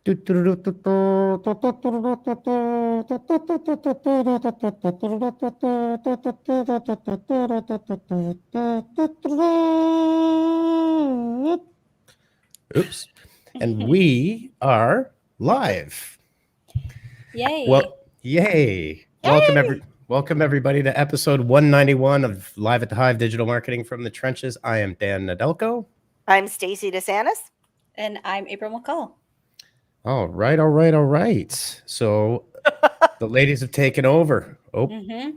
Oops. And we are live. Yay. Well, yay. Welcome everybody to episode 191 of Live at the Hive Digital Marketing from the Trenches. I am Dan Nadelko. I'm Stacy DeSantis. And I'm April McCall. All right. So the ladies have taken over. Oh yeah.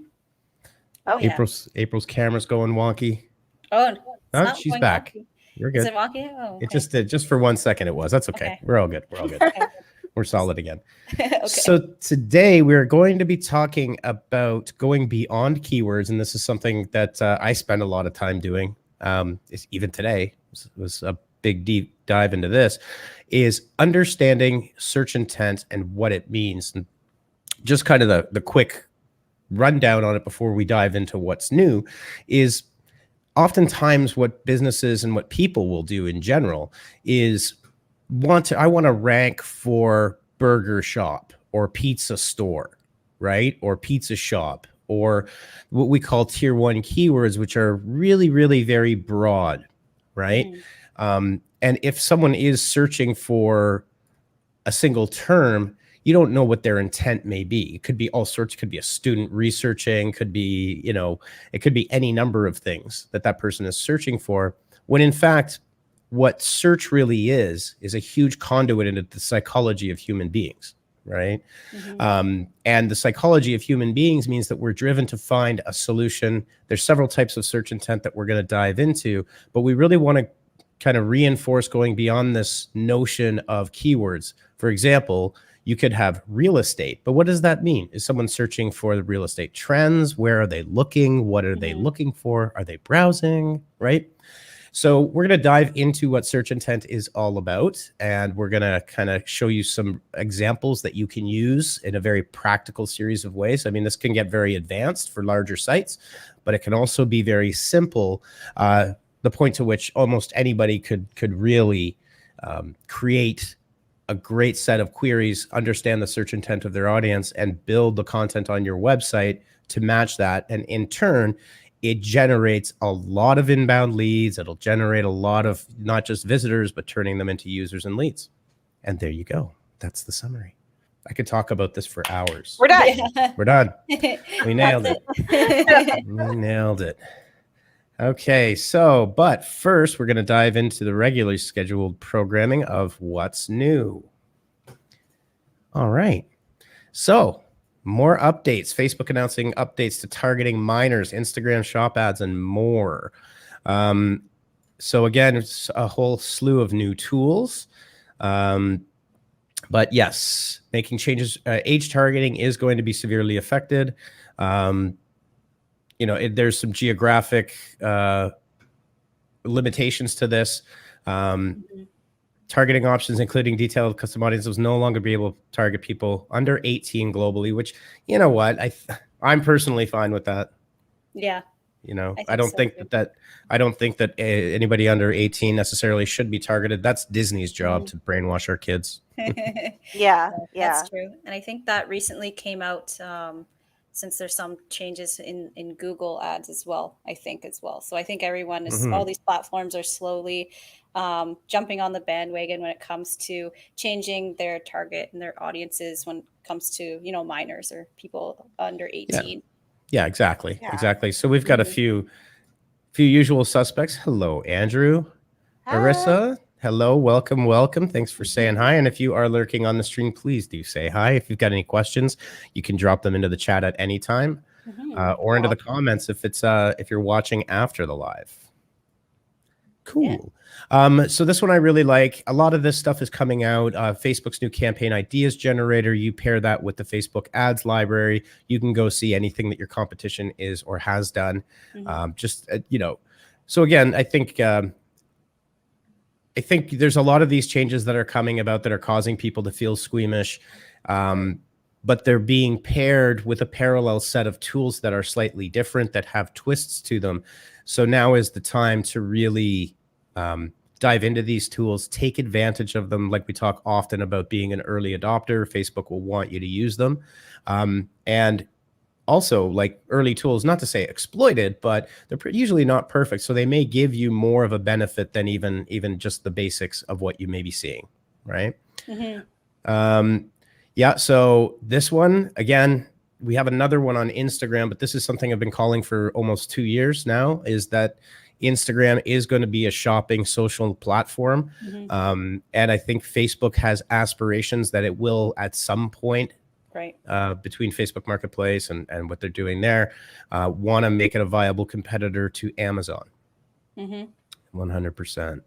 April's camera's going wonky. Oh, she's back. Wonky. We're good. Is it wonky? Oh, okay. It just for 1 second it was. That's okay. We're all good. Okay. We're solid again. Okay. So today we're going to be talking about going beyond keywords, and this is something that I spend a lot of time doing. Even today was a big deep dive into this, is understanding search intent and what it means. And just kind of the quick rundown on it before we dive into what's new is oftentimes what businesses and what people will do in general is I want to rank for burger shop or pizza store, right? Or pizza shop, or what we call tier 1 keywords, which are really, really very broad, right? And if someone is searching for a single term, you don't know what their intent may be. It could be all sorts. It could be a student researching, could be, it could be any number of things that person is searching for, when in fact, what search really is a huge conduit into the psychology of human beings, right? And the psychology of human beings means that we're driven to find a solution. There's several types of search intent that we're going to dive into, but we really want to kind of reinforce going beyond this notion of keywords. For example, you could have real estate, but what does that mean? Is someone searching for the real estate trends? Where are they looking? What are they looking for? Are they browsing, right? So we're going to dive into what search intent is all about, and we're going to kind of show you some examples that you can use in a very practical series of ways. I mean, this can get very advanced for larger sites, but it can also be very simple, the point to which almost anybody could really create a great set of queries, understand the search intent of their audience, and build the content on your website to match that. And in turn, it generates a lot of inbound leads. It'll generate a lot of not just visitors, but turning them into users and leads. And there you go. That's the summary. I could talk about this for hours. We're done. Yeah. We're done. We nailed it. We nailed it. Okay, but first we're going to dive into the regularly scheduled programming of what's new. All right. So more updates. Facebook announcing updates to targeting minors, Instagram shop ads, and more. So again, it's a whole slew of new tools. But yes, making changes. Age targeting is going to be severely affected. There's some geographic limitations to this. Targeting options, including detailed custom audiences, will no longer be able to target people under 18 globally, which, you know what, I'm personally fine with that. Yeah. I don't think that anybody under 18 necessarily should be targeted. That's Disney's job to brainwash our kids. Yeah. That's true. And I think that recently came out, since there's some changes in Google ads as well, So I think everyone is, all these platforms are slowly jumping on the bandwagon when it comes to changing their target and their audiences when it comes to, minors or people under 18. Yeah, exactly. So we've got a few usual suspects. Hello, Andrew. Hi. Marissa. Hello, welcome. Thanks for saying hi. And if you are lurking on the stream, please do say hi. If you've got any questions, you can drop them into the chat at any time, or into the comments if you're watching after the live. Cool. Yeah. So this one I really like. A lot of this stuff is coming out. Facebook's new campaign ideas generator. You pair that with the Facebook ads library. You can go see anything that your competition is or has done. So again, I think there's a lot of these changes that are coming about that are causing people to feel squeamish, but they're being paired with a parallel set of tools that are slightly different, that have twists to them. So now is the time to really dive into these tools, take advantage of them. Like we talk often about being an early adopter, Facebook will want you to use them. And also, like, early tools, not to say exploited, but they're usually not perfect. So they may give you more of a benefit than even just the basics of what you may be seeing, right? Yeah, so this one, again, we have another one on Instagram, but this is something I've been calling for almost 2 years now, is that Instagram is going to be a shopping social platform. And I think Facebook has aspirations that it will at some point, between Facebook Marketplace and what they're doing there, want to make it a viable competitor to Amazon. 100%.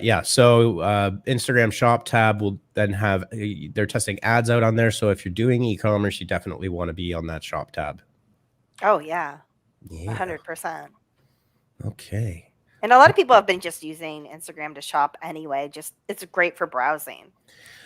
Yeah. So Instagram shop tab will then have, they're testing ads out on there. So if you're doing e-commerce, you definitely want to be on that shop tab. Oh, yeah. 100%. Okay. And a lot of people have been just using Instagram to shop anyway. Just, it's great for browsing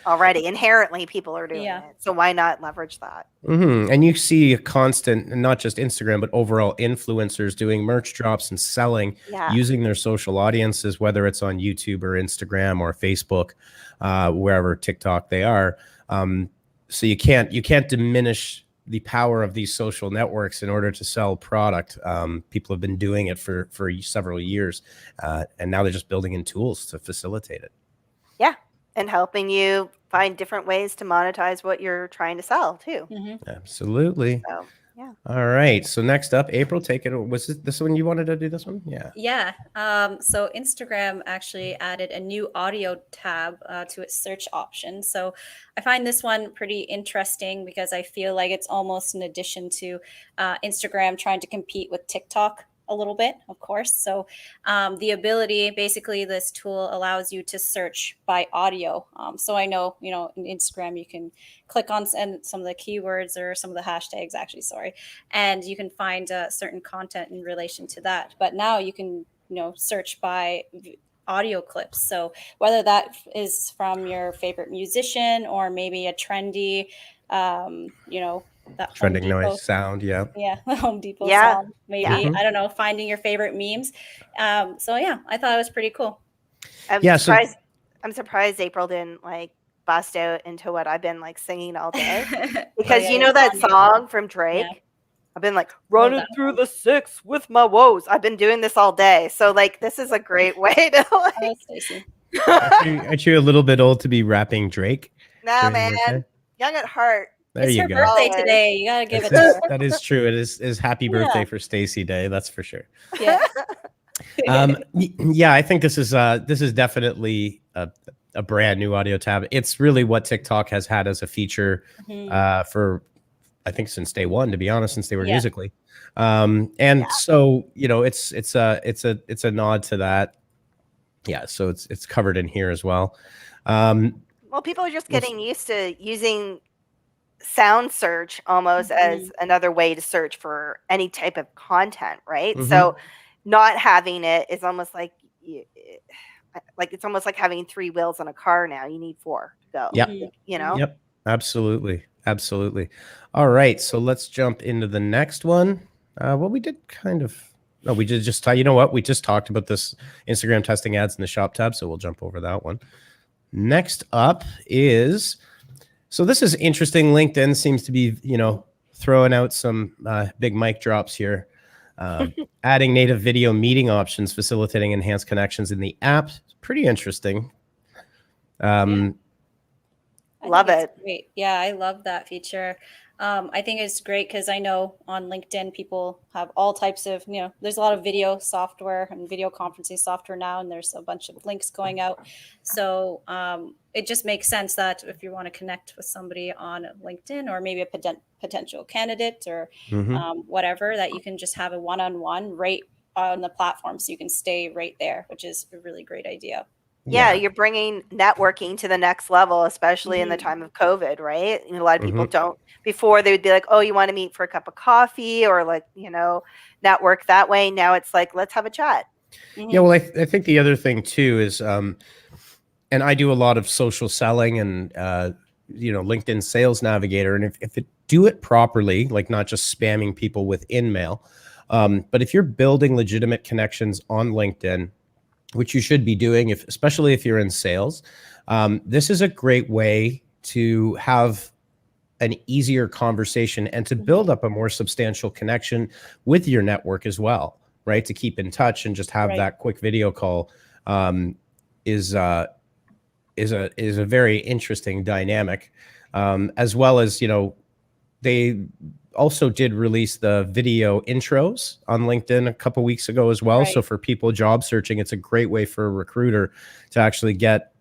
already. Inherently, people are doing it. So why not leverage that? And you see a constant, not just Instagram, but overall influencers doing merch drops and selling, using their social audiences, whether it's on YouTube or Instagram or Facebook, wherever, TikTok they are. So you can't diminish the power of these social networks in order to sell product. People have been doing it for several years, and now they're just building in tools to facilitate it. Yeah. And helping you find different ways to monetize what you're trying to sell too. Absolutely. So, yeah. All right. So next up, April, take it. Was this one you wanted to do? This one? Yeah. Yeah. So Instagram actually added a new audio tab to its search option. So I find this one pretty interesting because I feel like it's almost an addition to Instagram trying to compete with TikTok a little bit, of course. So the ability, basically this tool allows you to search by audio. So I know, in Instagram, you can click on some of the keywords or some of the hashtags, actually, sorry, and you can find certain content in relation to that. But now you can, search by audio clips. So whether that is from your favorite musician or maybe a trendy, that trending noise sound, the Home Depot sound, maybe. I don't know, finding your favorite memes. So yeah, I thought it was pretty cool. I'm surprised April didn't bust out into what I've been singing all day, because that song from Drake. I've been running through the 6 with my woes. I've been doing this all day, so this is a great way to Stacey. Aren't you a little bit old to be rapping Drake? No, man, young at heart. There it's you her go. birthday today. You gotta give it to her. That is true. It is happy birthday for Stacey Day. That's for sure. Yeah. I think this is definitely a brand new audio tab. It's really what TikTok has had as a feature for, I think, since day one, to be honest, since they were Musical.ly. So it's a nod to that. Yeah. So it's covered in here as well. Well, people are just getting used to using sound search almost as another way to search for any type of content, right? So not having it is almost it's almost like having 3 wheels on a car now. You need 4 to go. Yep. Absolutely. All right, so let's jump into the next one. We did we did just we just talked about this Instagram testing ads in the shop tab, so we'll jump over that one. Next up is, so this is interesting. LinkedIn seems to be, throwing out some big mic drops here. Adding native video meeting options, facilitating enhanced connections in the app. Pretty interesting. Love it. Great. Yeah, I love that feature. I think it's great because I know on LinkedIn, people have all types of, there's a lot of video software and video conferencing software now, and there's a bunch of links going out. So it just makes sense that if you want to connect with somebody on LinkedIn or maybe a potential candidate or whatever, that you can just have a one-on-one right on the platform so you can stay right there, which is a really great idea. Yeah, you're bringing networking to the next level, especially in the time of COVID, right? A lot of people don't. Before, they would be like, oh, you want to meet for a cup of coffee or network that way. Now it's let's have a chat. Yeah, well, I think the other thing too is, and I do a lot of social selling and, LinkedIn Sales Navigator. And if it do it properly, not just spamming people with InMail, but if you're building legitimate connections on LinkedIn, which you should be doing, especially if you're in sales. This is a great way to have an easier conversation and to build up a more substantial connection with your network as well, right? To keep in touch and just have that quick video call is a very interesting dynamic, as well as, you know, they also did release the video intros on LinkedIn a couple weeks ago as well. So for people job searching, it's a great way for a recruiter to actually get,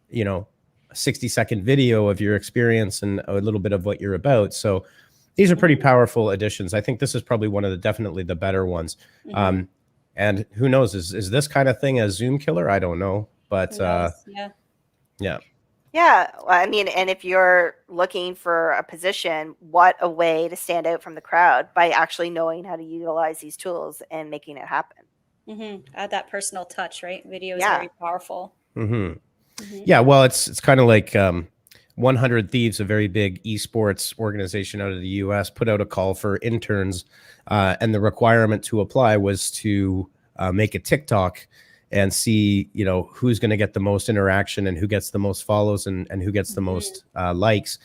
you know, a 60-second video of your experience and a little bit of what you're about. So these are pretty powerful additions. I think this is probably one of the definitely the better ones. And who knows, is this kind of thing a Zoom killer? I don't know, but yeah. Well, I mean, and if you're looking for a position, what a way to stand out from the crowd by actually knowing how to utilize these tools and making it happen. Add that personal touch, right? Video is very powerful. Yeah, well, it's kind of like 100 Thieves, a very big esports organization out of the US, put out a call for interns, and the requirement to apply was to make a TikTok and see, you know, who's going to get the most interaction and who gets the most follows and who gets the most likes.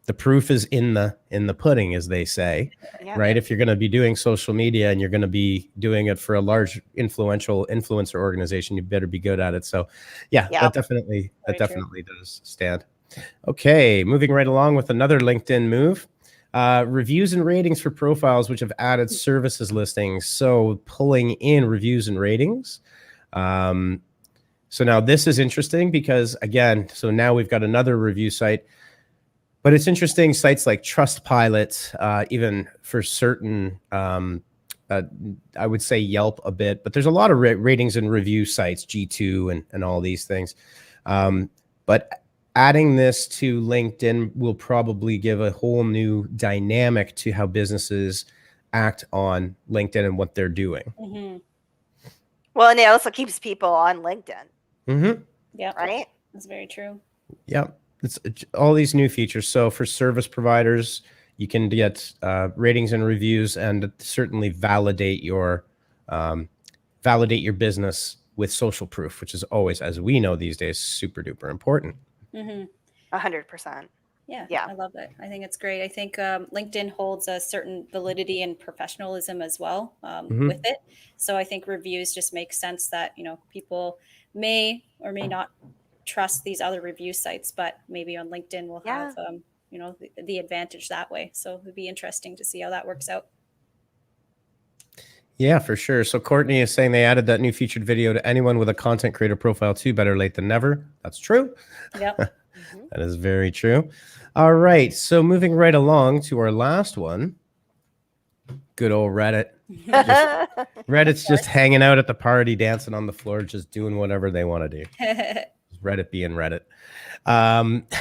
The proof is in the pudding, as they say, right? If you're going to be doing social media and you're going to be doing it for a large influencer organization, you better be good at it. So that definitely does stand. Okay, moving right along with another LinkedIn move. Reviews and ratings for profiles which have added services listings. So pulling in reviews and ratings. So now this is interesting because, again, so now we've got another review site. But it's interesting, sites like Trustpilot, even for certain, I would say Yelp a bit, but there's a lot of ratings and review sites, G2 and all these things. But adding this to LinkedIn will probably give a whole new dynamic to how businesses act on LinkedIn and what they're doing. Well, and it also keeps people on LinkedIn. Yeah, right? That's very true. Yeah. It's all these new features. So for service providers, you can get ratings and reviews, and certainly validate your business with social proof, which is always, as we know these days, super duper important. 100%. Yeah, I love it. I think it's great. I think LinkedIn holds a certain validity and professionalism as well with it. So I think reviews just make sense that, you know, people may or may not trust these other review sites, but maybe on LinkedIn we'll have you know, the advantage that way. So it'd be interesting to see how that works out. Yeah, for sure. So Courtney is saying they added that new featured video to anyone with a content creator profile too. Better late than never. That's true. Yep. That is very true. All right, so moving right along to our last one. Good old Reddit. Reddit's just hanging out at the party, dancing on the floor, just doing whatever they want to do. Reddit being Reddit.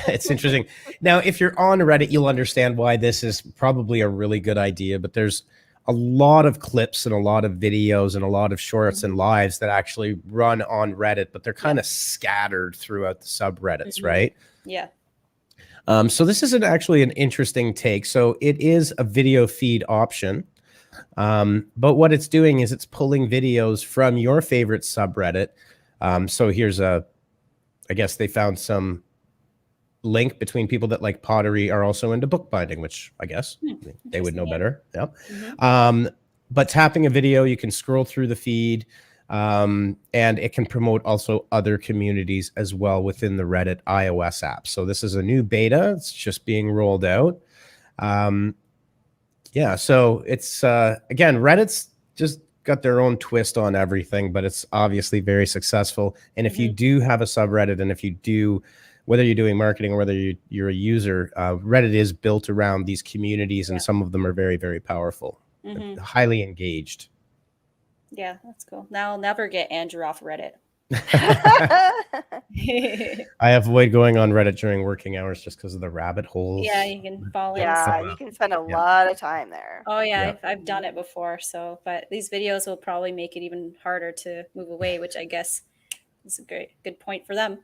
It's interesting. Now, if you're on Reddit, you'll understand why this is probably a really good idea, but there's a lot of clips and a lot of videos and a lot of shorts and lives that actually run on Reddit, but they're kind of scattered throughout the subreddits, right? Yeah. So this is actually an interesting take. So it is a video feed option, but what it's doing is it's pulling videos from your favorite subreddit. So here's I guess they found some link between people that like pottery are also into bookbinding, which I guess they would know better. Yeah. But tapping a video, you can scroll through the feed, and it can promote also other communities as well within the Reddit iOS app. So this is a new beta. It's just being rolled out. Yeah. So it's, again, Reddit's just got their own twist on everything, but it's obviously very successful. And if you do have a subreddit, and if you do, whether you're doing marketing or whether you're a user, Reddit is built around these communities, and some of them are very, very powerful, highly engaged. Yeah, that's cool. Now I'll never get Andrew off Reddit. I avoid going on Reddit during working hours just because of the rabbit holes. Yeah, you can fall in. Yeah, you can spend a lot of time there. Oh yeah, I've done it before. So, but these videos will probably make it even harder to move away, which I guess is a good point for them.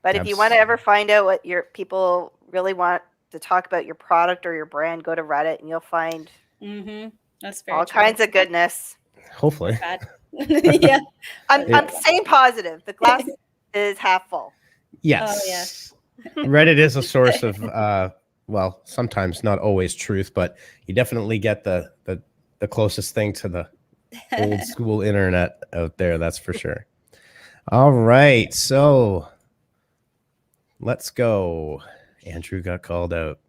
But if you want to ever find out what your people really want to talk about your product or your brand, go to Reddit and you'll find That's very all kinds of goodness. Hopefully. Yeah. I'm staying positive. The glass is half full. Yes. Oh, yeah. Reddit is a source of, well, sometimes not always truth, but you definitely get the closest thing to the old school internet out there. That's for sure. All right. So let's go. Andrew got called out.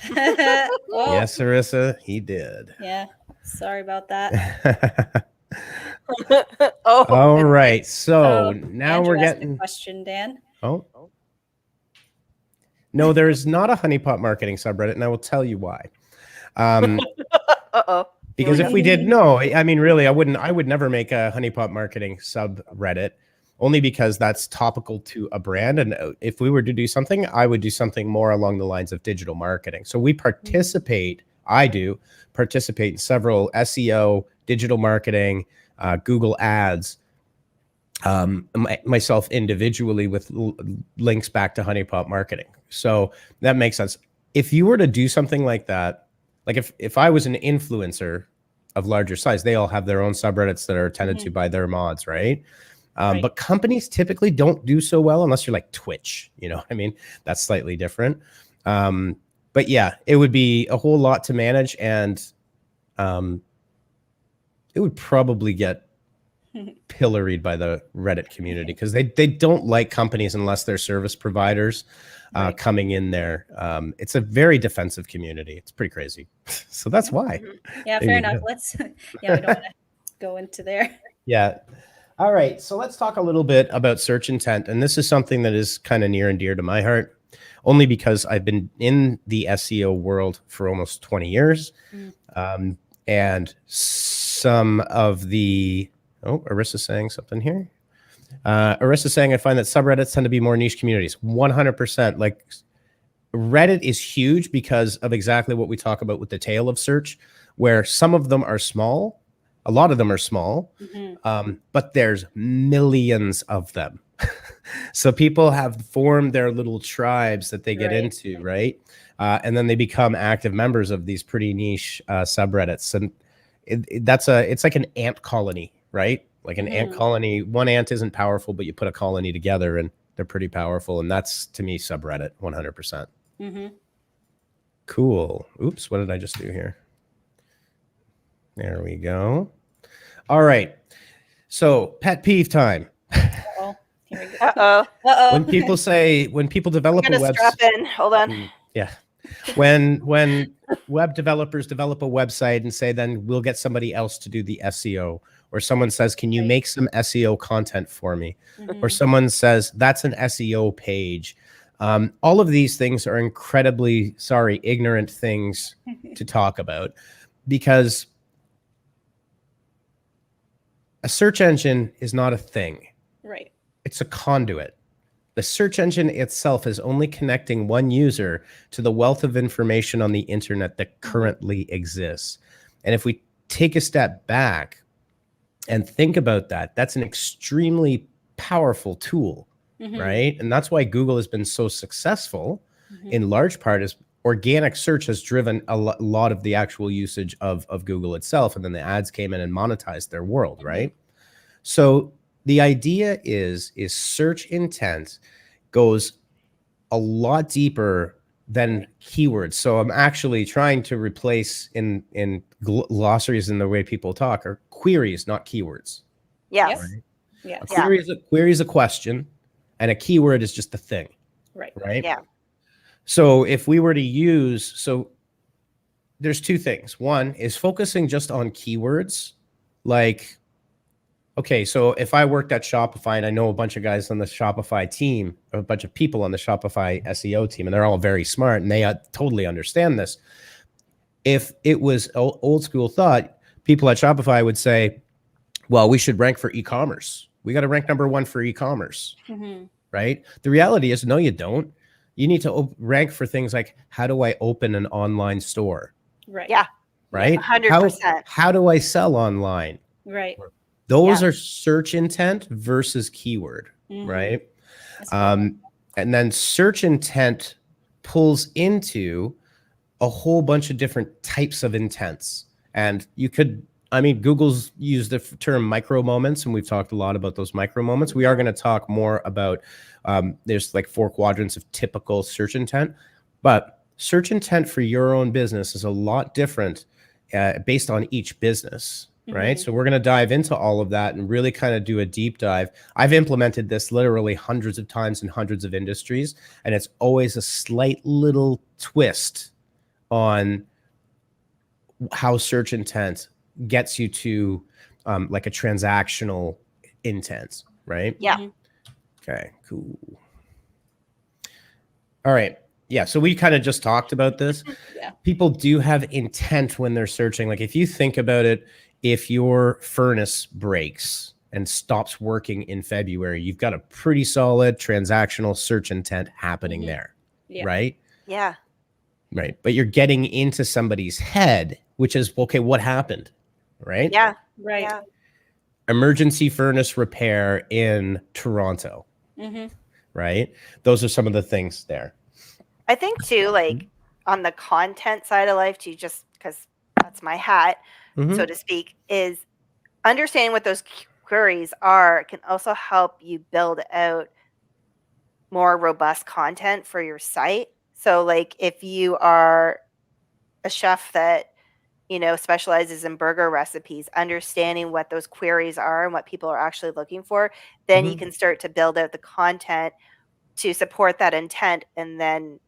Yes, Arissa, he did. Yeah. Sorry about that. All right. So now Andrew we're asked getting a question, Dan. Oh. No, there is not a honeypot marketing subreddit, and I will tell you why. Because if we did, no, I mean, really, I would never make a honeypot marketing subreddit, only because that's topical to a brand. And if we were to do something, I would do something more along the lines of digital marketing. So we participate, I do participate in several SEO, digital marketing, Google ads, myself individually with links back to honeypot marketing. So that makes sense. If you were to do something like that, like if I was an influencer of larger size, they all have their own subreddits that are attended to by their mods, right? But companies typically don't do so well unless you're like Twitch, you know what I mean? That's slightly different. But yeah, it would be a whole lot to manage, and it would probably get pilloried by the Reddit community because they don't like companies unless they're service providers coming in there. It's a very defensive community. It's pretty crazy. So that's why. Yeah, fair enough. Let's we don't want to go into there. Yeah. All right. So let's talk a little bit about search intent. And this is something that is kind of near and dear to my heart, only because I've been in the SEO world for almost 20 years. And some of the Arissa's saying something here. Arissa's saying, I find that subreddits tend to be more niche communities. 100%. Like Reddit is huge because of exactly what we talk about with the tail of search, where some of them are small. A lot of them are small, but there's millions of them. So people have formed their little tribes that they get into, right? And then they become active members of these pretty niche subreddits. And it's like an ant colony, right? Like an ant colony. One ant isn't powerful, but you put a colony together and they're pretty powerful. And that's, to me, subreddit 100%. Cool. Oops, what did I just do here? There we go. All right. So pet peeve time. Here we go. When people develop a website. Strap in. Hold on. Yeah. When web developers develop a website and say, then we'll get somebody else to do the SEO, or someone says, can you make some SEO content for me? Or someone says, that's an SEO page. All of these things are incredibly, ignorant things to talk about, because a search engine is not a thing. Right. It's a conduit. The search engine itself is only connecting one user to the wealth of information on the internet that currently exists. And if we take a step back and think about that, that's an extremely powerful tool, right? And that's why Google has been so successful in large part, is organic search has driven a lot of the actual usage of Google itself. And then the ads came in and monetized their world, right? So the idea is search intent goes a lot deeper than keywords. So I'm actually trying to replace in glossaries in the way people talk are queries, not keywords. Yes. Right? Yes. A query is a question, and a keyword is just a thing. Right. Yeah. So if we were to use, so there's two things. One is focusing just on keywords. Like, okay, so if I worked at Shopify and I know a bunch of guys on the Shopify team, or a bunch of people on the Shopify SEO team, and they're all very smart and they totally understand this. If it was old school thought, people at Shopify would say, well, we should rank for e-commerce. We got to rank #1 for e-commerce, right? The reality is, no, you don't. You need to rank for things like, how do I open an online store? Right. Yeah. Right. 100%. How do I sell online? Right. Those are search intent versus keyword, right? And then search intent pulls into a whole bunch of different types of intents. And you could I mean, Google's used the term micro moments, and we've talked a lot about those micro moments. We are going to talk more about, there's like 4 quadrants of typical search intent, but search intent for your own business is a lot different based on each business, right? So we're going to dive into all of that and really kind of do a deep dive. I've implemented this literally hundreds of times in hundreds of industries, and it's always a slight little twist on how search intent gets you to like a transactional intent, right? Yeah. Okay, cool. All right. Yeah. So we kind of just talked about this. Yeah. People do have intent when they're searching. Like if you think about it, if your furnace breaks and stops working in February, you've got a pretty solid transactional search intent happening there, right? Yeah. Right. But you're getting into somebody's head, which is, okay, what happened? Right? Yeah. Right. Yeah. Emergency furnace repair in Toronto. Right? Those are some of the things there. I think too, like on the content side of life too, just because that's my hat, so to speak, is understanding what those queries are can also help you build out more robust content for your site. So like if you are a chef that, you know, specializes in burger recipes, understanding what those queries are and what people are actually looking for, then you can start to build out the content to support that intent. And then,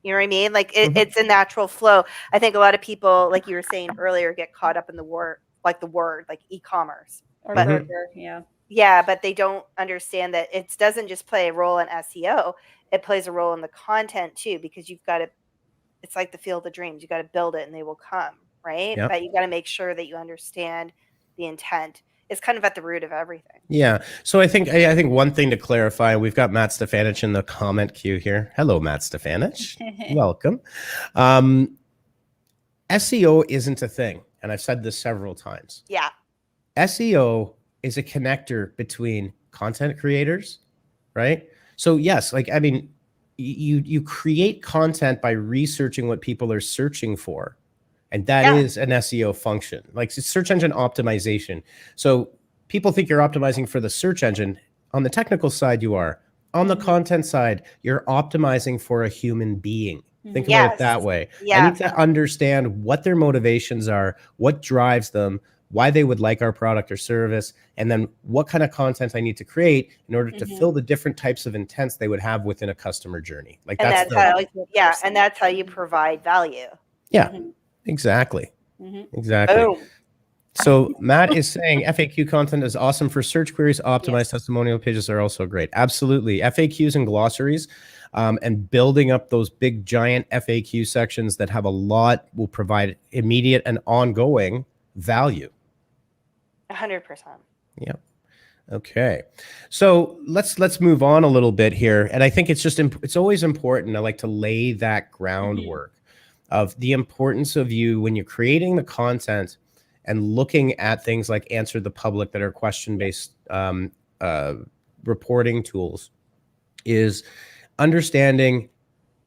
you know what I mean? Like it's a natural flow. I think a lot of people, like you were saying earlier, get caught up in the word, like e-commerce Or but, burger, yeah, but they don't understand that it doesn't just play a role in SEO. It plays a role in the content too, because you've got to, it's like the field of dreams. You got to build it and they will come, right? Yep. But you got to make sure that you understand the intent. It's kind of at the root of everything. Yeah. So I think one thing to clarify, we've got Matt Stefanich in the comment queue here. Hello, Matt Stefanich. Welcome. SEO isn't a thing, and I've said this several times. Yeah. SEO is a connector between content creators, right? So yes, like I mean, you create content by researching what people are searching for. And that is an SEO function, like search engine optimization. So people think you're optimizing for the search engine. On the technical side, you are. On the content side, you're optimizing for a human being. Think about it that way. I need to understand what their motivations are, what drives them, why they would like our product or service, and then what kind of content I need to create in order to fill the different types of intents they would have within a customer journey. Like that's how you provide value. Yeah. Exactly. Exactly. Boom. So Matt is saying FAQ content is awesome for search queries. Optimized testimonial pages are also great. Absolutely. FAQs and glossaries and building up those big giant FAQ sections that have a lot will provide immediate and ongoing value. 100%. Yeah. Okay. So let's move on a little bit here. And I think it's always important. I like to lay that groundwork of the importance of you when you're creating the content and looking at things like Answer the Public that are question-based reporting tools is understanding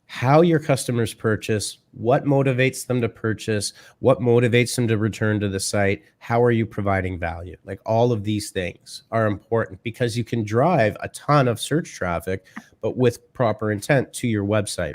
how your customers purchase, what motivates them to purchase, what motivates them to return to the site, how are you providing value? Like all of these things are important because you can drive a ton of search traffic, but with proper intent to your website.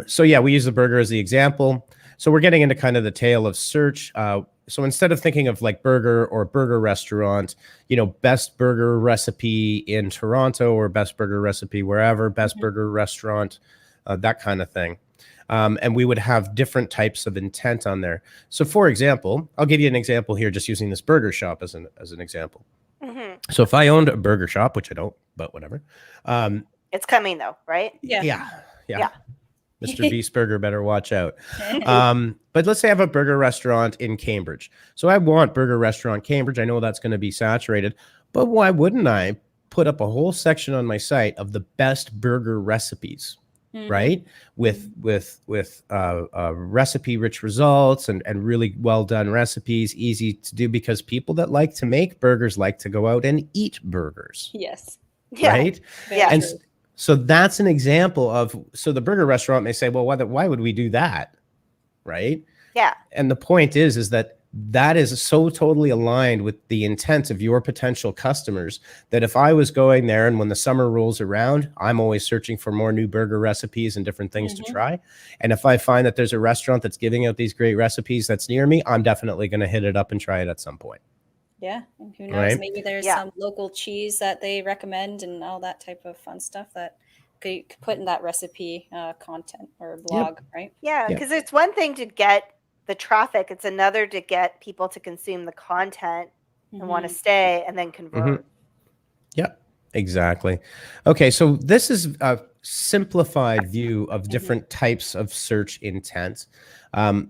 So yeah, we use the burger as the example. So we're getting into kind of the tail of search. So instead of thinking of like burger or burger restaurant, you know, best burger recipe in Toronto or best burger recipe wherever, best burger restaurant, that kind of thing. And we would have different types of intent on there. So for example, I'll give you an example here, just using this burger shop as an example. So if I owned a burger shop, which I don't, but whatever. It's coming though, right? Yeah. Mr. Beast Burger better watch out. But let's say I have a burger restaurant in Cambridge. So I want burger restaurant Cambridge. I know that's going to be saturated, but why wouldn't I put up a whole section on my site of the best burger recipes, right? With recipe rich results and really well done recipes, easy to do because people that like to make burgers like to go out and eat burgers. Yes. Right? Yeah. And so that's an example of, so the burger restaurant may say, well, why would we do that? Right? Yeah. And the point is that that is so totally aligned with the intent of your potential customers that if I was going there and when the summer rolls around, I'm always searching for more new burger recipes and different things to try. And if I find that there's a restaurant that's giving out these great recipes that's near me, I'm definitely going to hit it up and try it at some point. Yeah. And who knows, Right? maybe there's some local cheese that they recommend and all that type of fun stuff that could put in that recipe content or blog, right? Yeah, because it's one thing to get the traffic. It's another to get people to consume the content and want to stay and then convert. Yep, exactly. Okay, so this is a simplified view of different types of search intent.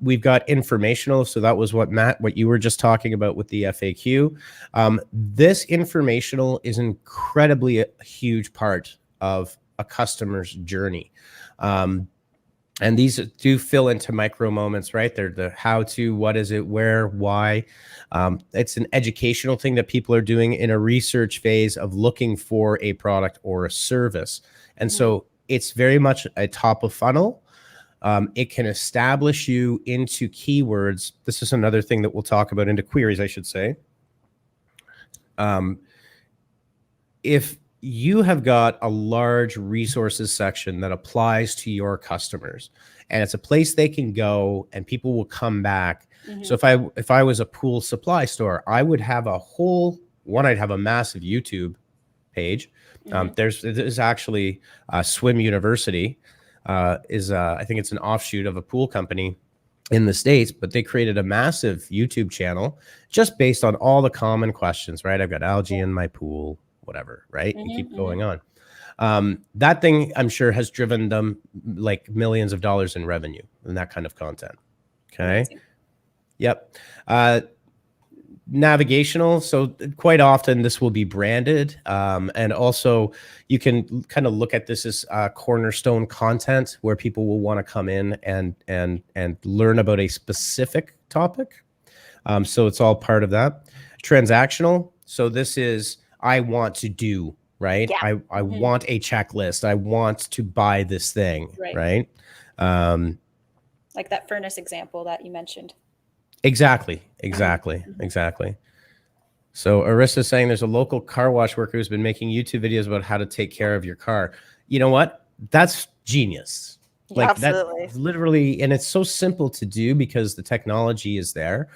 We've got informational. So that was what Matt, what you were just talking about with the FAQ. This informational is incredibly a huge part of a customer's journey. And these do fill into micro moments, right? They're the how to, what is it, where, why. It's an educational thing that people are doing in a research phase of looking for a product or a service. And so it's very much a top of funnel. It can establish you into keywords. This is another thing that we'll talk about, into queries, I should say. If you have got a large resources section that applies to your customers and it's a place they can go and people will come back. So if I was a pool supply store, I would have a whole one. I'd have a massive YouTube page. There's actually Swim University is I think it's an offshoot of a pool company in the States, but they created a massive YouTube channel just based on all the common questions, right? I've got algae in my pool, whatever, right? You keep going on. That thing, I'm sure, has driven them like millions of dollars in revenue and that kind of content. Okay. Amazing. Yep. Navigational. So quite often this will be branded. And also you can kind of look at this as cornerstone content where people will want to come in and learn about a specific topic. So it's all part of that. Transactional. So this is, I want to do, right? Yeah. I want a checklist. I want to buy this thing, right? Like that furnace example that you mentioned. Exactly. So Arissa's saying there's a local car wash worker who's been making YouTube videos about how to take care of your car. You know what? That's genius. Like absolutely. That literally, and it's so simple to do because the technology is there.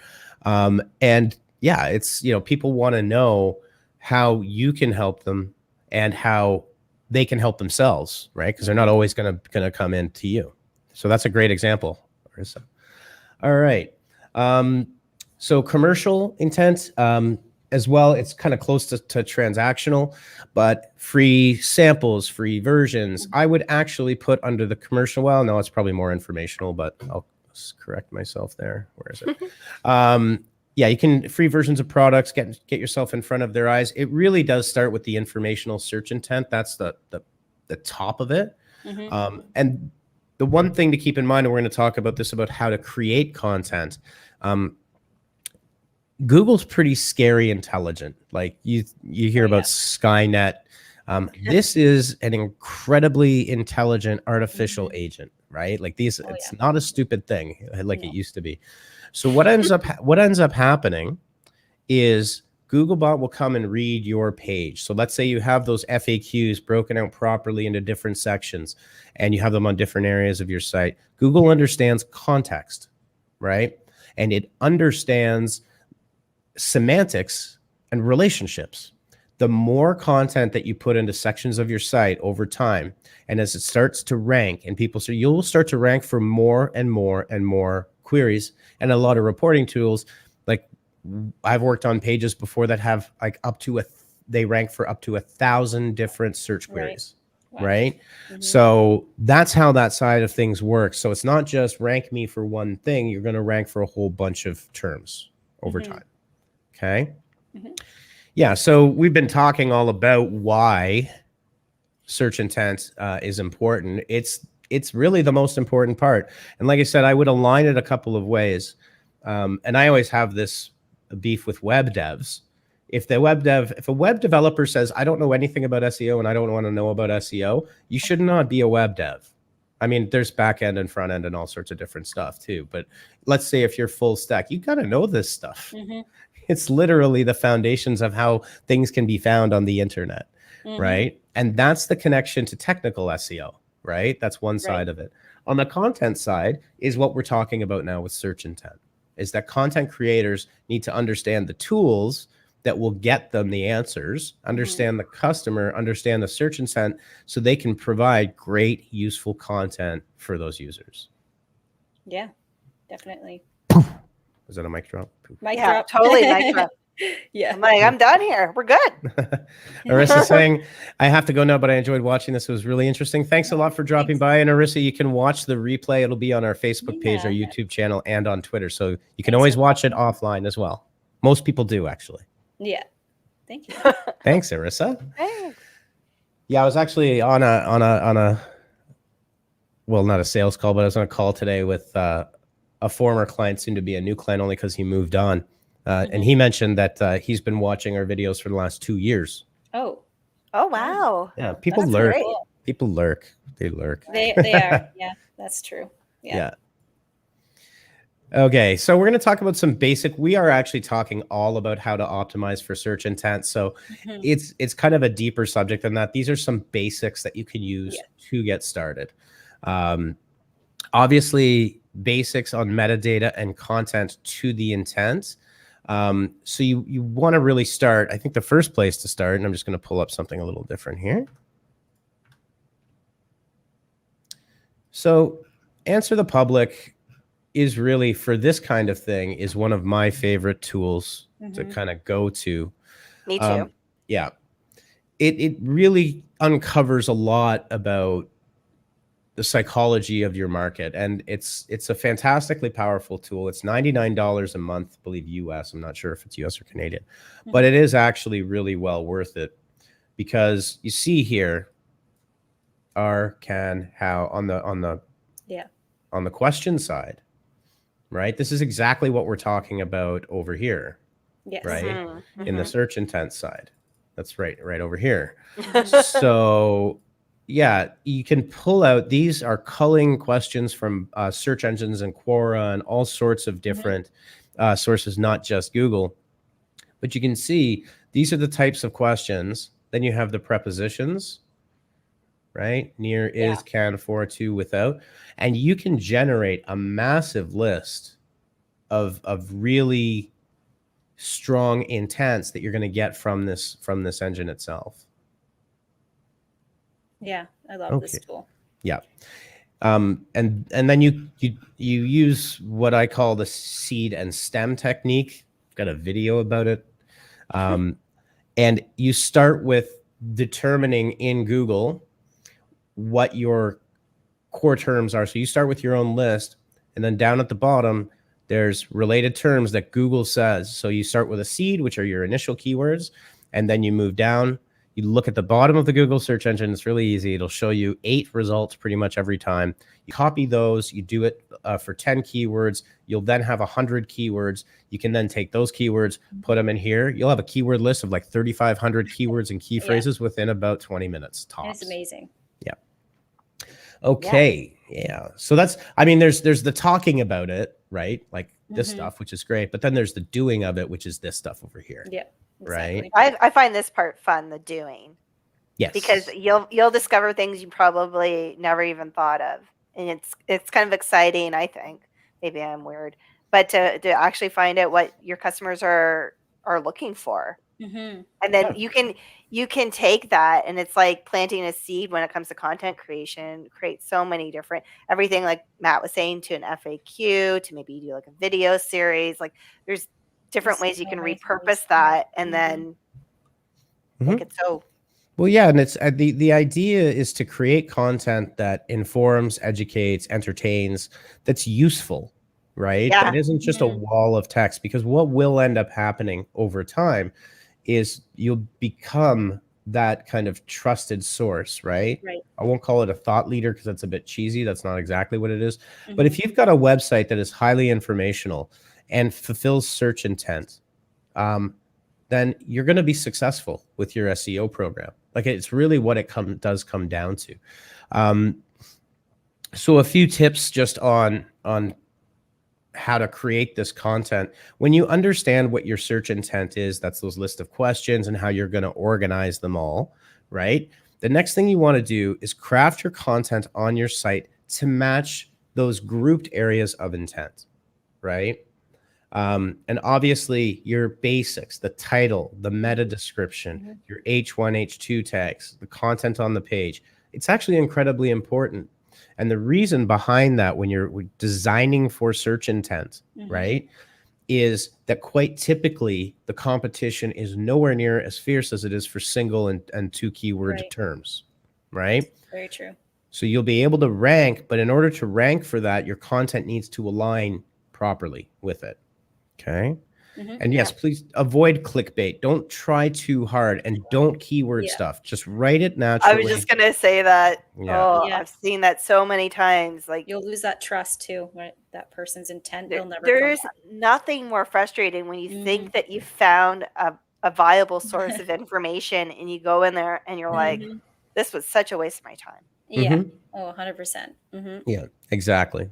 And yeah, it's, you know, people want to know how you can help them and how they can help themselves, right? Because they're not always gonna come in to you. So that's a great example, Arissa. All right. So commercial intent as well, it's kind of close to transactional, but free samples, free versions, I would actually put under the commercial. Well, no, it's probably more informational, but I'll correct myself there. Where is it? Yeah, you can free versions of products, get yourself in front of their eyes. It really does start with the informational search intent. That's the top of it. And the one thing to keep in mind, and we're going to talk about this, about how to create content. Google's pretty scary intelligent. Like you hear about Skynet. This is an incredibly intelligent artificial agent, right? Like these, it's not a stupid thing like it used to be. So what ends up happening is Googlebot will come and read your page. So let's say you have those FAQs broken out properly into different sections and you have them on different areas of your site. Google understands context, right? And it understands semantics and relationships. The more content that you put into sections of your site over time, and as it starts to rank and people, so you'll start to rank for more and more and more queries and a lot of reporting tools. Like I've worked on pages before that have like they rank for up to 1,000 different search queries, right? So that's how that side of things works. So it's not just rank me for one thing. You're going to rank for a whole bunch of terms over time. Okay. Yeah. So we've been talking all about why search intent is important. It's really the most important part. And like I said, I would align it a couple of ways. And I always have this beef with web devs. If a web developer says, I don't know anything about SEO and I don't want to know about SEO, you should not be a web dev. I mean, there's back end and front end and all sorts of different stuff too. But let's say if you're full stack, you got to know this stuff. It's literally the foundations of how things can be found on the internet, right? And that's the connection to technical SEO, right? That's one side of it. On the content side is what we're talking about now with search intent, is that content creators need to understand the tools that will get them the answers, understand the customer, understand the search intent, so they can provide great, useful content for those users. Yeah, definitely. Was that a mic drop? Mic drop. Totally mic drop. Yeah. I'm like, I'm done here. We're good. Arissa saying, I have to go now, but I enjoyed watching this. It was really interesting. Thanks a lot for dropping by. And Arissa, you can watch the replay. It'll be on our Facebook page, our YouTube channel, and on Twitter. So you can always watch it offline as well. Most people do, actually. Yeah. Thank you. Thanks, Arissa. Thanks. Yeah, I was actually on a well, not a sales call, but I was on a call today with a former client, soon to be a new client, only because he moved on. And he mentioned that he's been watching our videos for the last 2 years. Oh, wow. Yeah, people lurk. Cool. People lurk. They lurk. They are. Yeah, that's true. Yeah. Okay, so we're going to talk about some basic. We are actually talking all about how to optimize for search intent. So it's kind of a deeper subject than that. These are some basics that you can use to get started. Obviously, basics on metadata and content to the intent. So you want to really start. I think the first place to start, and I'm just going to pull up something a little different here. So Answer the Public is really, for this kind of thing, is one of my favorite tools to kind of go to. Me too. Yeah. It really uncovers a lot about the psychology of your market. And it's a fantastically powerful tool. It's $99 a month, I believe US. I'm not sure if it's US or Canadian, but it is actually really well worth it, because you see here, are, can, how on the question side, right? This is exactly what we're talking about over here, right? In the search intent side. That's right over here. So yeah, you can pull out, these are culling questions from search engines and Quora and all sorts of different sources, not just Google. But you can see these are the types of questions. Then you have the prepositions, right? Near, is, can, for, to, without. And you can generate a massive list of really strong intents that you're going to get from this engine itself. Yeah, I love this tool. Yeah. And then you use what I call the seed and stem technique. I've got a video about it. And you start with determining in Google what your core terms are. So you start with your own list, and then down at the bottom, there's related terms that Google says. So you start with a seed, which are your initial keywords, and then you move down. You look at the bottom of the Google search engine. It's really easy. It'll show you 8 results pretty much every time. You copy those. You do it for 10 keywords. You'll then have 100 keywords. You can then take those keywords, put them in here. You'll have a keyword list of like 3,500 keywords and key phrases within about 20 minutes tops. It's amazing. Yeah. Okay. Yeah. So that's, I mean, there's the talking about it, right? Like this stuff, which is great. But then there's the doing of it, which is this stuff over here. Yeah. Exactly. Right. I find this part fun, the doing. Yes. Because you'll discover things you probably never even thought of. And it's kind of exciting, I think. Maybe I'm weird. But to actually find out what your customers are looking for. And then you can take that, and it's like planting a seed when it comes to content creation. Create so many different, everything like Matt was saying, to an FAQ, to maybe do like a video series. Like there's different ways you can repurpose that and then make it so. Well, yeah, and it's the idea is to create content that informs, educates, entertains, that's useful, right? Yeah. It isn't just a wall of text, because what will end up happening over time is you'll become that kind of trusted source, right? I won't call it a thought leader because that's a bit cheesy. That's not exactly what it is. But if you've got a website that is highly informational and fulfills search intent, then you're going to be successful with your SEO program. Like it's really what it does come down to. So a few tips just on how to create this content. When you understand what your search intent is, that's those list of questions and how you're going to organize them all, right? The next thing you want to do is craft your content on your site to match those grouped areas of intent, right? And obviously your basics, the title, the meta description, your H1, H2 tags, the content on the page, it's actually incredibly important. And the reason behind that, when you're designing for search intent, right, is that quite typically the competition is nowhere near as fierce as it is for single and two keyword terms, right? Very true. So you'll be able to rank, but in order to rank for that, your content needs to align properly with it. Okay. And yes, please avoid clickbait. Don't try too hard and don't keyword stuff. Just write it naturally. I was just gonna say that. Yeah. Oh, I've seen that so many times. Like, you'll lose that trust too, right? That person's intent. They'll never. There's nothing more frustrating when you think that you found a viable source of information and you go in there and you're like, this was such a waste of my time. Yeah. Oh, 100%. Yeah, exactly.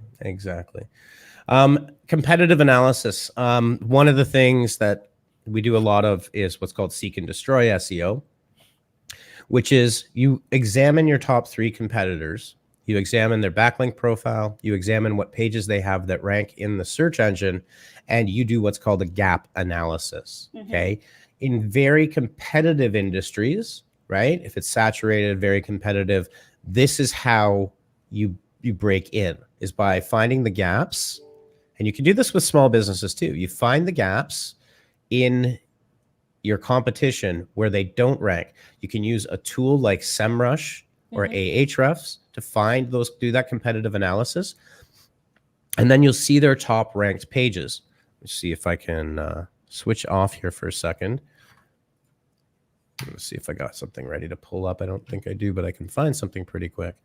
Competitive analysis. One of the things that we do a lot of is what's called seek and destroy SEO, which is you examine your top 3 competitors, you examine their backlink profile, you examine what pages they have that rank in the search engine, and you do what's called a gap analysis. Okay. In very competitive industries, right? If it's saturated, very competitive, this is how you break in, is by finding the gaps. And you can do this with small businesses too. You find the gaps in your competition where they don't rank. You can use a tool like SEMrush or Ahrefs to find those, do that competitive analysis. And then you'll see their top ranked pages. Let's see if I can switch off here for a second. Let's see if I got something ready to pull up. I don't think I do, but I can find something pretty quick.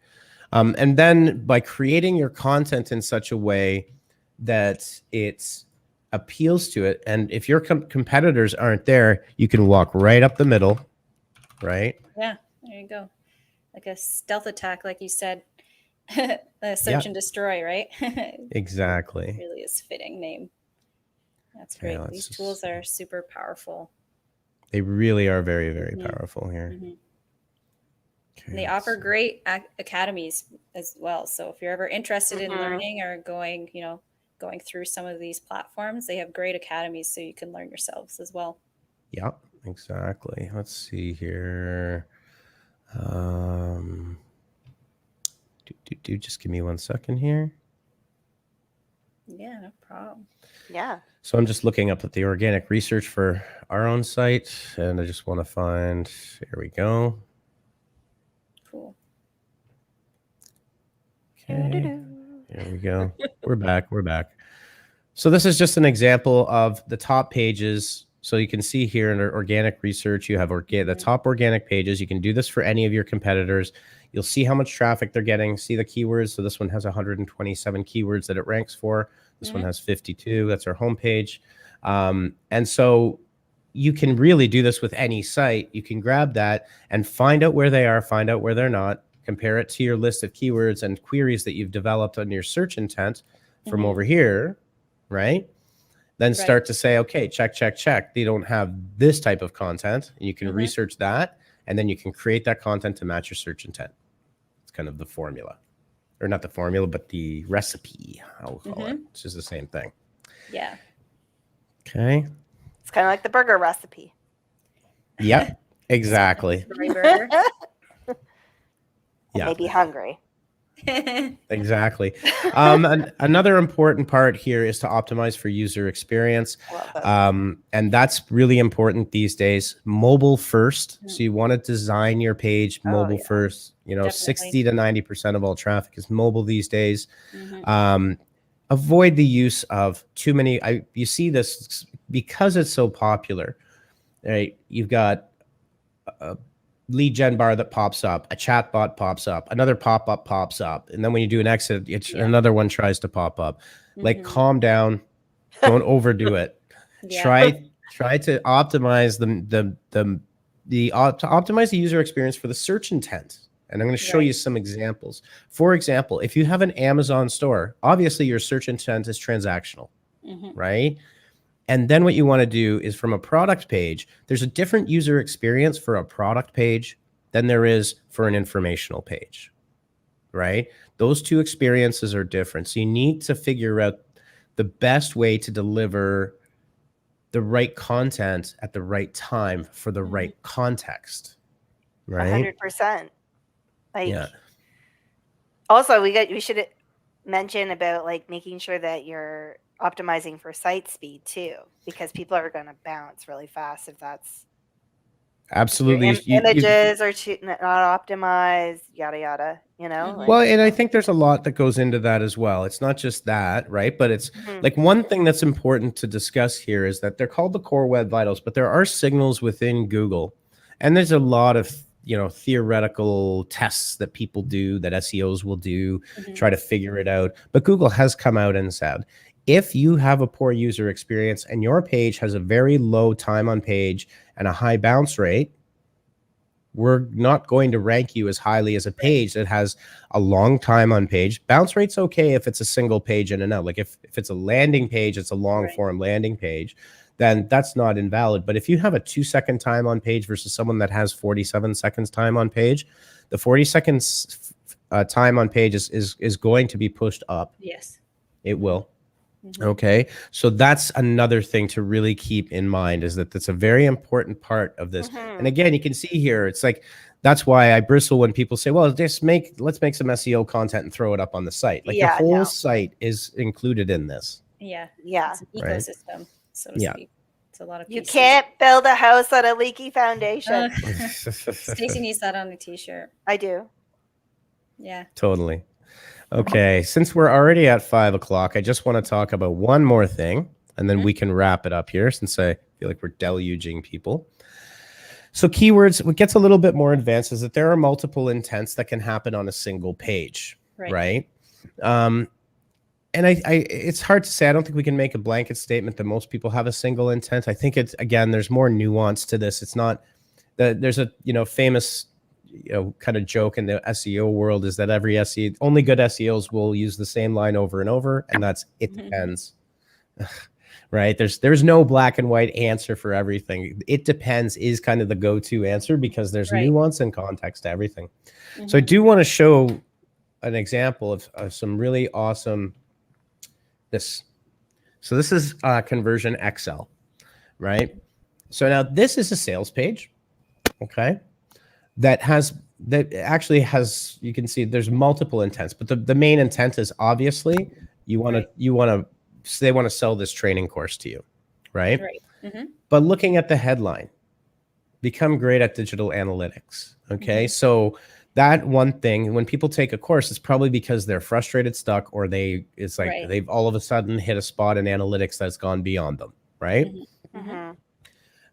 And then by creating your content in such a way that it appeals to it, and if your competitors aren't there, you can walk right up the middle, right? Yeah, there you go. Like a stealth attack, like you said, search and destroy, right? Exactly. It really is fitting name. That's great. Yeah, these tools are super powerful. They really are very, very powerful here. Okay, they offer great academies as well. So if you're ever interested in learning or going, going through some of these platforms, they have great academies so you can learn yourselves as well. Yeah, exactly. Let's see here. Just give me 1 second here. Yeah, no problem. Yeah. So I'm just looking up at the organic research for our own site, and I just want to find, here we go. Cool. Okay, here we go. We're back. So this is just an example of the top pages. So you can see here in organic research, you have the top organic pages. You can do this for any of your competitors. You'll see how much traffic they're getting, see the keywords. So this one has 127 keywords that it ranks for. This one has 52. That's our homepage. And so you can really do this with any site. You can grab that and find out where they are, find out where they're not, compare it to your list of keywords and queries that you've developed on your search intent from over here, right? Then start to say, okay, check. They don't have this type of content. And you can research that, and then you can create that content to match your search intent. It's kind of the formula. Or not the formula, but the recipe, I'll call it. It's just the same thing. Yeah. Okay. It's kind of like the burger recipe. Yep, exactly. Yeah. Maybe hungry. Exactly. Another important part here is to optimize for user experience. And that's really important these days. Mobile first. So you want to design your page mobile first. Definitely. 60 to 90% of all traffic is mobile these days. Avoid the use of too many. You see this because it's so popular, right? You've got a lead gen bar that pops up, a chat bot pops up, another pop-up pops up. And then when you do an exit, another one tries to pop up. Like, calm down. Don't overdo it. Try to optimize to optimize the user experience for the search intent, And I'm going to show you some examples. For example, if you have an Amazon store, obviously your search intent is transactional, right? And then what you want to do is from a product page, there's a different user experience for a product page than there is for an informational page, right? Those two experiences are different. So you need to figure out the best way to deliver the right content at the right time for the right context, right? 100%. Like, yeah. Also, we should mention about like making sure that you're optimizing for site speed too, because people are going to bounce really fast if that's Absolutely. Images are not optimized, yada yada. You know. Well, and I think there's a lot that goes into that as well. It's not just that, right? But it's like one thing that's important to discuss here is that they're called the core web vitals, but there are signals within Google, and there's a lot of theoretical tests that people do, that SEOs will do, try to figure it out. But Google has come out and said, if you have a poor user experience and your page has a very low time on page and a high bounce rate, we're not going to rank you as highly as a page that has a long time on page. Bounce rate's okay if it's a single page in and out. Like if it's a landing page, it's a long form landing page, then that's not invalid. But if you have a 2-second time on page versus someone that has 47 seconds time on page, the 40 seconds time on page is going to be pushed up. Yes. It will. Okay. So that's another thing to really keep in mind, is that that's a very important part of this. And again, you can see here, it's like, that's why I bristle when people say, well, let's make some SEO content and throw it up on the site. Like the whole site is included in this. Yeah. Yeah. It's an ecosystem, so to speak. It's a lot of pieces. You can't build a house on a leaky foundation. Stacey needs that on a t-shirt. I do. Yeah. Totally. Okay, since we're already at 5 o'clock, I just want to talk about one more thing, and then we can wrap it up here, since I feel like we're deluging people. So keywords, what gets a little bit more advanced is that there are multiple intents that can happen on a single page, right? And it's hard to say. I don't think we can make a blanket statement that most people have a single intent. I think it's, again, there's more nuance to this. It's not that there's a famous kind of joke in the SEO world is that only good SEOs will use the same line over and over, and that's it depends. Right? There's no black and white answer for everything. It depends is kind of the go-to answer, because there's nuance and context to everything. So I do want to show an example of some really awesome So this is Conversion Excel, right? So now this is a sales page, okay? That actually has, you can see there's multiple intents, but the main intent is obviously they want to sell this training course to you, right? But looking at the headline, become great at digital analytics. Okay. So that one thing, when people take a course, it's probably because they're frustrated, stuck, or they've all of a sudden hit a spot in analytics that's gone beyond them. Right.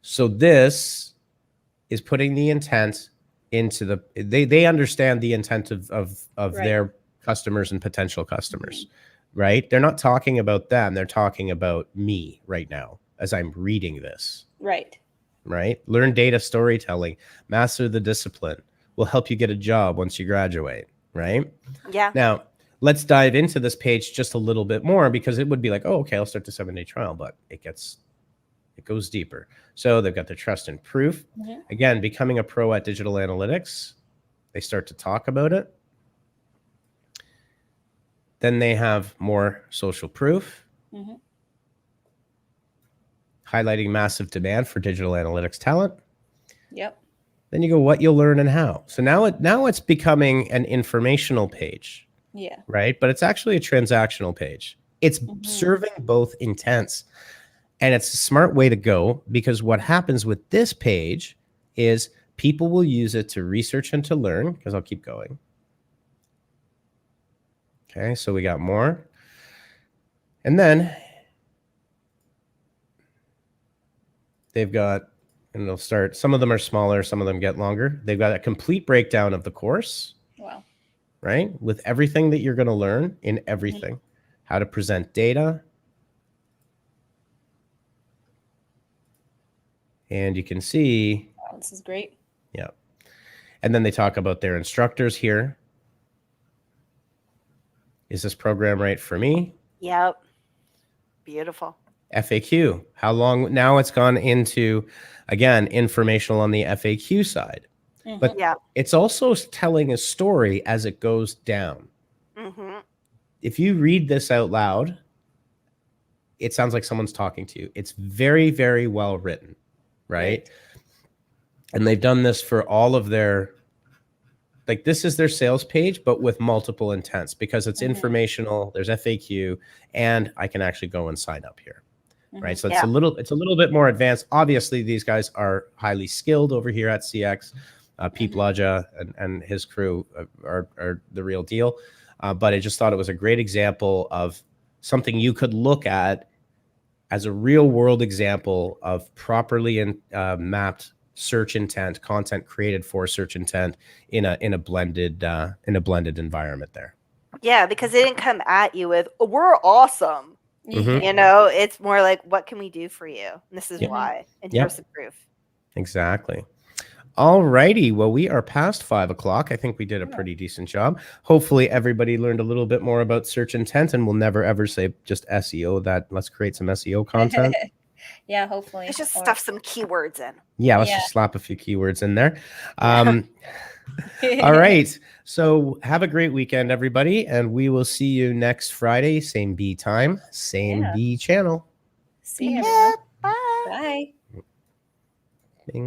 So this is putting the intent into they understand the intent of their customers and potential customers, right? They're not talking about them. They're talking about me right now as I'm reading this. Right. Learn data storytelling, master the discipline, will help you get a job once you graduate. Right. Yeah. Now let's dive into this page just a little bit more, because it would be like, oh, okay, I'll start the 7-day trial, but it goes deeper. So they've got the trust and proof. Again, becoming a pro at digital analytics. They start to talk about it. Then they have more social proof. Highlighting massive demand for digital analytics talent. Yep. Then you go, what you'll learn and how. So now it's becoming an informational page. Yeah. Right? But it's actually a transactional page. It's serving both intents. And it's a smart way to go, because what happens with this page is people will use it to research and to learn, because I'll keep going. Okay, so we got more. And then they've got, and they'll start, some of them are smaller, some of them get longer. They've got a complete breakdown of the course. Wow. Right? With everything that you're going to learn in everything. How to present data. And you can see. Wow, this is great. Yeah. And then they talk about their instructors here. Is this program right for me? Yep. Beautiful. FAQ. How long? Now it's gone into, again, informational on the FAQ side. But it's also telling a story as it goes down. If you read this out loud, it sounds like someone's talking to you. It's very, very well written, right? And they've done this for all of their, like this is their sales page, but with multiple intents because it's informational. There's FAQ, and I can actually go and sign up here, right? So it's a little bit more advanced. Obviously, these guys are highly skilled over here at CX. Pete Blaja and his crew are the real deal. But I just thought it was a great example of something you could look at as a real world example of properly mapped search intent, content created for search intent in a blended environment there. Yeah, because it didn't come at you with "we're awesome." You know, it's more like, "What can we do for you? And this is why, and here's the proof." Exactly. All righty. Well, we are past 5 o'clock. I think we did a pretty decent job. Hopefully everybody learned a little bit more about search intent and will never ever say just SEO. Let's create some SEO content. Yeah, hopefully. Let's just stuff some keywords in. Yeah, let's just slap a few keywords in there. All right. So have a great weekend, everybody. And we will see you next Friday. Same B time, same B channel. See you. Bye. Bye.